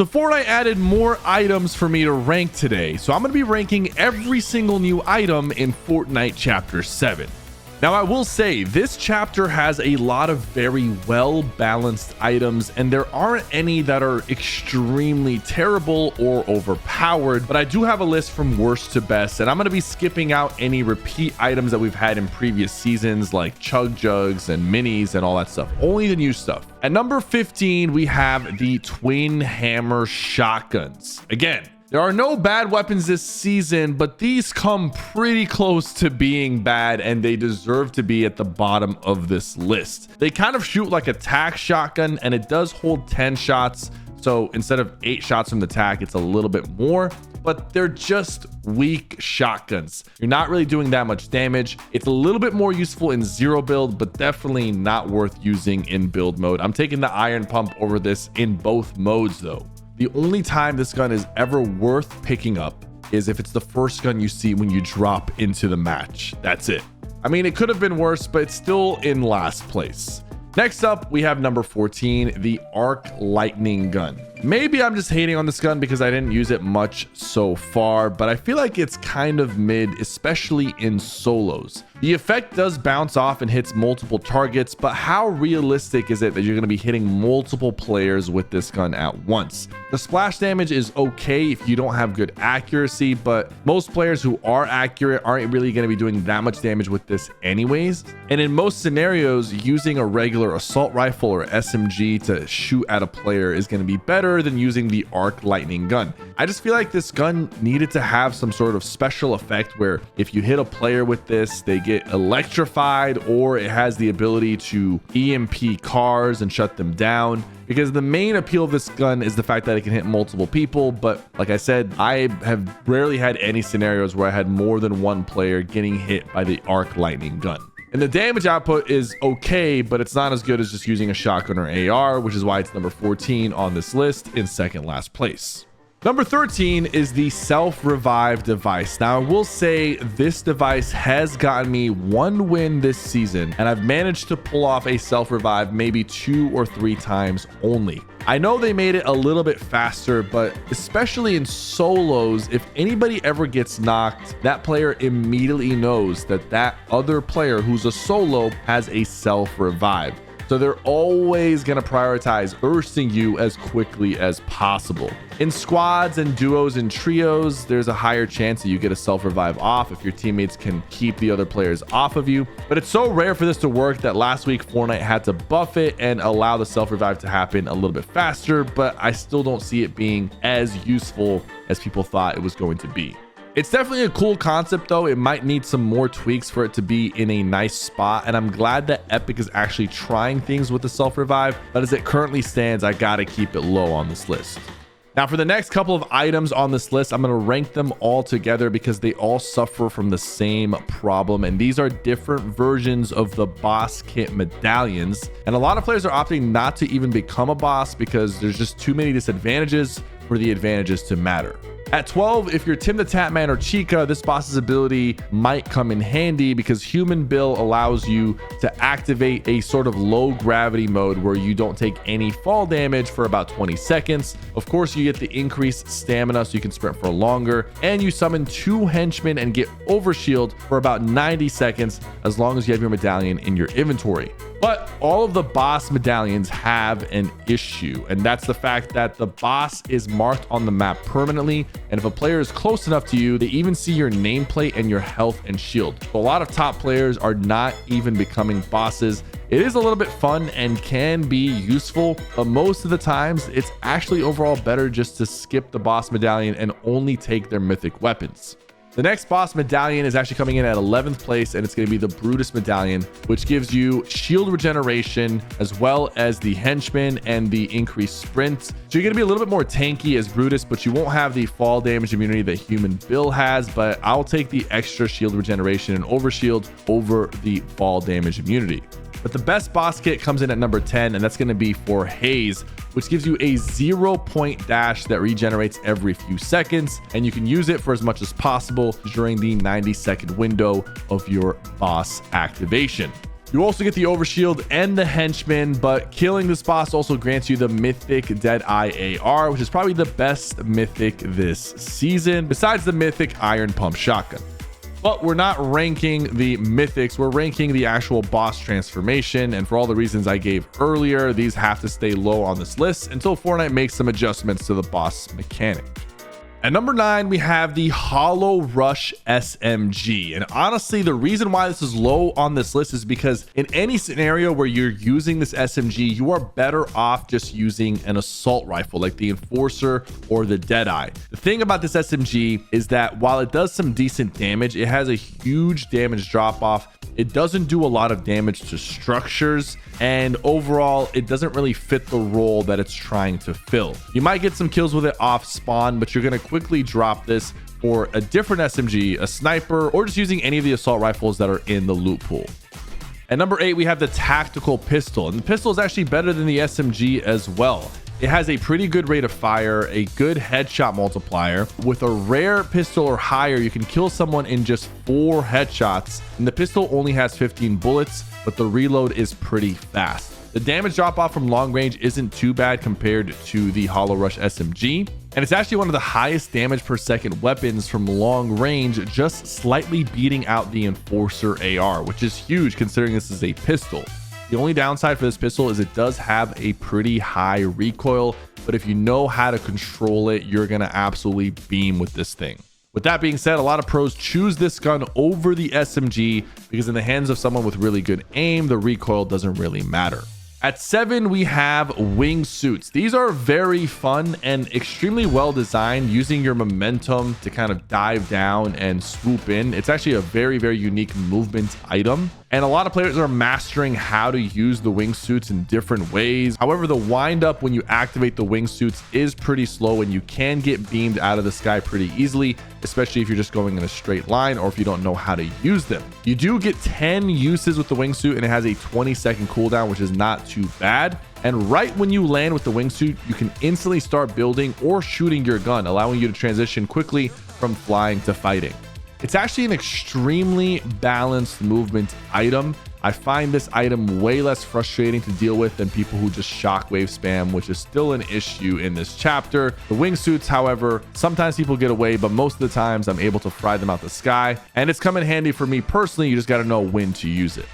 So Fortnite added more items for me to rank today. So I'm going to be ranking every single new item in Fortnite Chapter 7. Now, I will say this chapter has a lot of very well balanced items, and there aren't any that are extremely terrible or overpowered, but I do have a list from worst to best, and I'm going to be skipping out any repeat items that we've had in previous seasons like chug jugs and minis and all that stuff. Only the new stuff. At number 15, we have the twin hammer shotguns. Again, there are no bad weapons this season, but these come pretty close to being bad, and they deserve to be at the bottom of this list. They kind of shoot like a tac shotgun, and it does hold 10 shots. So instead of 8 shots from the tac, it's a little bit more, but they're just weak shotguns. You're not really doing that much damage. It's a little bit more useful in zero build, but definitely not worth using in build mode. I'm taking the iron pump over this in both modes though. The only time this gun is ever worth picking up is if it's the first gun you see when you drop into the match. That's it. I mean, it could have been worse, but it's still in last place. Next up, we have number 14, the Ark Lightning Gun. Maybe I'm just hating on this gun because I didn't use it much so far, but I feel like it's kind of mid, especially in solos. The effect does bounce off and hits multiple targets, but how realistic is it that you're going to be hitting multiple players with this gun at once? The splash damage is okay if you don't have good accuracy, but most players who are accurate aren't really going to be doing that much damage with this anyways. And in most scenarios, using a regular assault rifle or SMG to shoot at a player is going to be better than using the Ark Lightning Gun. I just feel like this gun needed to have some sort of special effect where if you hit a player with this, they get electrified, or it has the ability to EMP cars and shut them down. Because the main appeal of this gun is the fact that it can hit multiple people. But like I said, I have rarely had any scenarios where I had more than one player getting hit by the Ark Lightning Gun. And the damage output is okay, but it's not as good as just using a shotgun or AR, which is why it's number 14 on this list in second last place. Number 13 is the self-revive device. Now, I will say this device has gotten me one win this season, and I've managed to pull off a self-revive maybe 2 or 3 times only. I know they made it a little bit faster, but especially in solos, if anybody ever gets knocked, that player immediately knows that that other player who's a solo has a self-revive. So they're always going to prioritize bursting you as quickly as possible. In squads and duos and trios, there's a higher chance that you get a self-revive off if your teammates can keep the other players off of you. But it's so rare for this to work that last week Fortnite had to buff it and allow the self-revive to happen a little bit faster, but I still don't see it being as useful as people thought it was going to be. It's definitely a cool concept though. It might need some more tweaks for it to be in a nice spot, and I'm glad that Epic is actually trying things with the self-revive, but as it currently stands, I gotta keep it low on this list. Now for the next couple of items on this list, I'm going to rank them all together because they all suffer from the same problem, and these are different versions of the boss Kit Medallions, and a lot of players are opting not to even become a boss because there's just too many disadvantages for the advantages to matter. At 12, if you're Tim the Tatman or Chica, this boss's ability might come in handy because Human Bill allows you to activate a sort of low gravity mode where you don't take any fall damage for about 20 seconds. Of course, you get the increased stamina so you can sprint for longer, and you summon 2 henchmen and get overshield for about 90 seconds as long as you have your medallion in your inventory. But all of the boss medallions have an issue, and that's the fact that the boss is marked on the map permanently, and if a player is close enough to you, they even see your nameplate and your health and shield. So a lot of top players are not even becoming bosses. It is a little bit fun and can be useful, but most of the times it's actually overall better just to skip the boss medallion and only take their mythic weapons. The next boss medallion is actually coming in at 11th place, and it's going to be the Brutus medallion, which gives you shield regeneration as well as the henchman and the increased sprint. So you're going to be a little bit more tanky as Brutus, but you won't have the fall damage immunity that Human Bill has. But I'll take the extra shield regeneration and overshield over the fall damage immunity. But the best boss kit comes in at number 10, and that's going to be for Haze, which gives you a 0-point dash that regenerates every few seconds, and you can use it for as much as possible during the 90-second window of your boss activation. You also get the overshield and the henchman, but killing this boss also grants you the mythic Deadeye AR, which is probably the best mythic this season, besides the mythic iron pump shotgun. But we're not ranking the mythics, we're ranking the actual boss transformation, and for all the reasons I gave earlier, these have to stay low on this list until Fortnite makes some adjustments to the boss mechanic. At number 9, we have the Hollow Rush SMG. And honestly, the reason why this is low on this list is because in any scenario where you're using this SMG, you are better off just using an assault rifle like the Enforcer or the Deadeye. The thing about this SMG is that while it does some decent damage, it has a huge damage drop off. It doesn't do a lot of damage to structures, and overall it doesn't really fit the role that it's trying to fill. You might get some kills with it off spawn, but you're going to quickly drop this for a different SMG, a sniper, or just using any of the assault rifles that are in the loot pool. At number 8, we have the tactical pistol, and the pistol is actually better than the SMG as well. It has a pretty good rate of fire, a good headshot multiplier. With a rare pistol or higher, you can kill someone in just 4 headshots, and the pistol only has 15 bullets, but the reload is pretty fast. The damage drop off from long range isn't too bad compared to the Hollow Rush SMG, and it's actually one of the highest damage per second weapons from long range, just slightly beating out the Enforcer AR, which is huge considering this is a pistol. The only downside for this pistol is it does have a pretty high recoil, but if you know how to control it, you're going to absolutely beam with this thing. With that being said, a lot of pros choose this gun over the SMG because in the hands of someone with really good aim, the recoil doesn't really matter. At 7, we have Wingsuits. These are very fun and extremely well designed, using your momentum to kind of dive down and swoop in. It's actually a very, very unique movement item. And a lot of players are mastering how to use the wingsuits in different ways. However, the wind up when you activate the wingsuits is pretty slow and you can get beamed out of the sky pretty easily, especially if you're just going in a straight line or if you don't know how to use them. You do get 10 uses with the wingsuit and it has a 20-second cooldown, which is not too bad. And right when you land with the wingsuit, you can instantly start building or shooting your gun, allowing you to transition quickly from flying to fighting. It's actually an extremely balanced movement item. I find this item way less frustrating to deal with than people who just shockwave spam, which is still an issue in this chapter. The wingsuits, however, sometimes people get away, but most of the times I'm able to fry them out the sky. And it's come in handy for me personally. You just got to know when to use it.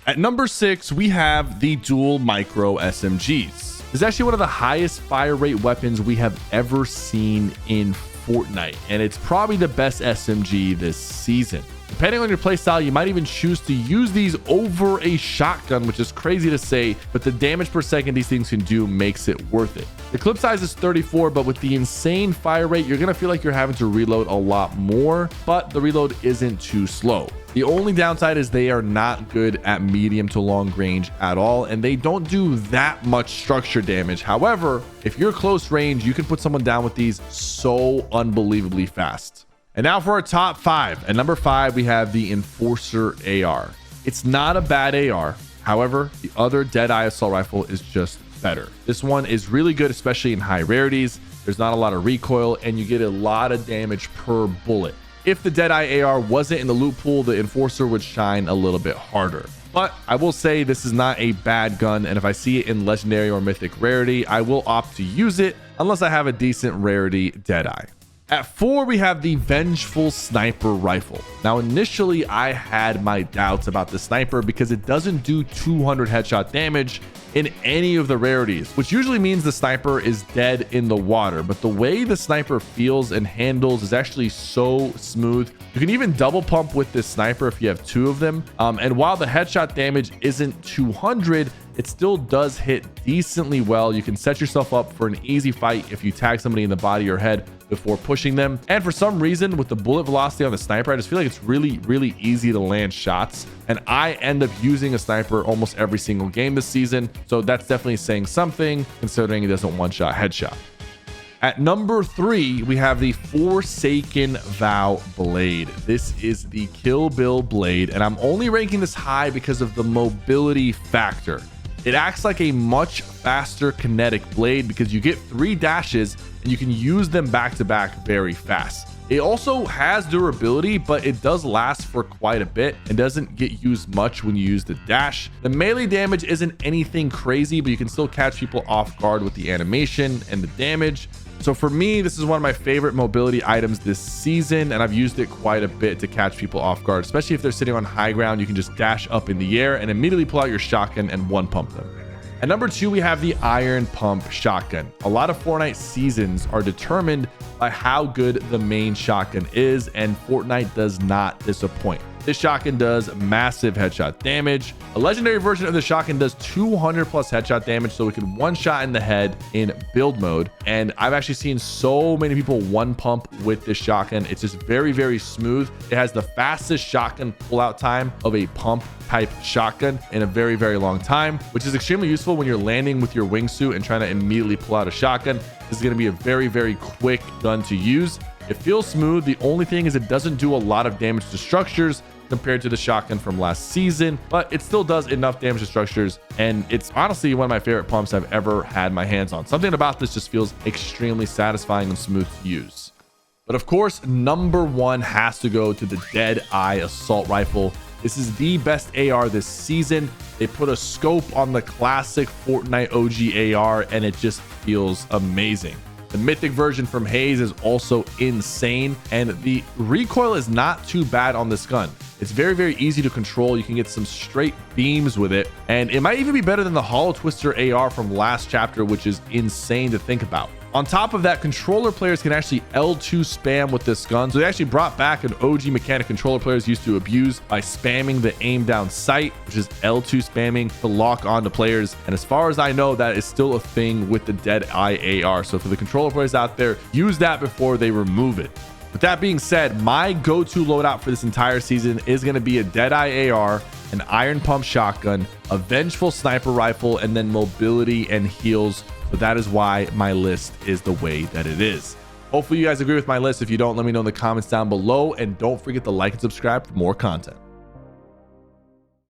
At number 6, we have the dual micro SMGs. This is actually one of the highest fire rate weapons we have ever seen in Fortnite, and it's probably the best SMG this season. Depending on your playstyle, you might even choose to use these over a shotgun, which is crazy to say, but the damage per second these things can do makes it worth it. The clip size is 34, but with the insane fire rate, you're gonna feel like you're having to reload a lot more, but the reload isn't too slow. The only downside is they are not good at medium to long range at all, and they don't do that much structure damage. However, if you're close range, you can put someone down with these so unbelievably fast. And now for our top 5. At number 5, we have the Enforcer AR. It's not a bad AR. However, the other Deadeye assault rifle is just better. This one is really good, especially in high rarities. There's not a lot of recoil, and you get a lot of damage per bullet. If the Deadeye AR wasn't in the loot pool, the Enforcer would shine a little bit harder. But I will say this is not a bad gun, and if I see it in legendary or mythic rarity, I will opt to use it unless I have a decent rarity Deadeye. At 4, we have the Vengeful sniper rifle. Now, initially, I had my doubts about the sniper because it doesn't do 200 headshot damage in any of the rarities, which usually means the sniper is dead in the water. But the way the sniper feels and handles is actually so smooth. You can even double pump with this sniper if you have 2 of them. And while the headshot damage isn't 200, it still does hit decently well. You can set yourself up for an easy fight if you tag somebody in the body or head before pushing them. And for some reason, with the bullet velocity on the sniper, I just feel like it's really, really easy to land shots. And I end up using a sniper almost every single game this season. So that's definitely saying something, considering it doesn't one-shot headshot. At number 3, we have the Forsaken Vow Blade. This is the Kill Bill blade, and I'm only ranking this high because of the mobility factor. It acts like a much faster kinetic blade because you get 3 dashes and you can use them back to back very fast. It also has durability, but it does last for quite a bit and doesn't get used much when you use the dash. The melee damage isn't anything crazy, but you can still catch people off guard with the animation and the damage. So for me, this is one of my favorite mobility items this season, and I've used it quite a bit to catch people off guard, especially if they're sitting on high ground. You can just dash up in the air and immediately pull out your shotgun and one pump them. At number 2, we have the Iron Pump Shotgun. A lot of Fortnite seasons are determined by how good the main shotgun is, and Fortnite does not disappoint. This shotgun does massive headshot damage. A legendary version of the shotgun does 200 plus headshot damage, so it can one shot in the head in build mode. And I've actually seen so many people one pump with this shotgun. It's just very, very smooth. It has the fastest shotgun pullout time of a pump type shotgun in a very, very long time, which is extremely useful when you're landing with your wingsuit and trying to immediately pull out a shotgun. This is going to be a very, very quick gun to use. It feels smooth. The only thing is it doesn't do a lot of damage to structures compared to the shotgun from last season, but it still does enough damage to structures, and it's honestly one of my favorite pumps I've ever had my hands on. Something about this just feels extremely satisfying and smooth to use. But of course, number 1 has to go to the Dead Eye Assault Rifle. This is the best AR this season. They put a scope on the classic Fortnite OG AR, and it just feels amazing. The mythic version from Haze is also insane, and the recoil is not too bad on this gun. It's very, very easy to control. You can get some straight beams with it, and it might even be better than the Hollow Twister AR from last chapter, which is insane to think about. On top of that, controller players can actually L2 spam with this gun. So they actually brought back an OG mechanic controller players used to abuse by spamming the aim down sight, which is L2 spamming to lock on to players. And as far as I know, that is still a thing with the Dead Eye AR. So for the controller players out there, use that before they remove it. With that being said, my go-to loadout for this entire season is going to be a Dead Eye AR, an Iron Pump Shotgun, a Vengeful Sniper Rifle, and then mobility and heals. So that is why my list is the way that it is. Hopefully you guys agree with my list. If you don't, let me know in the comments down below, and don't forget to like and subscribe for more content.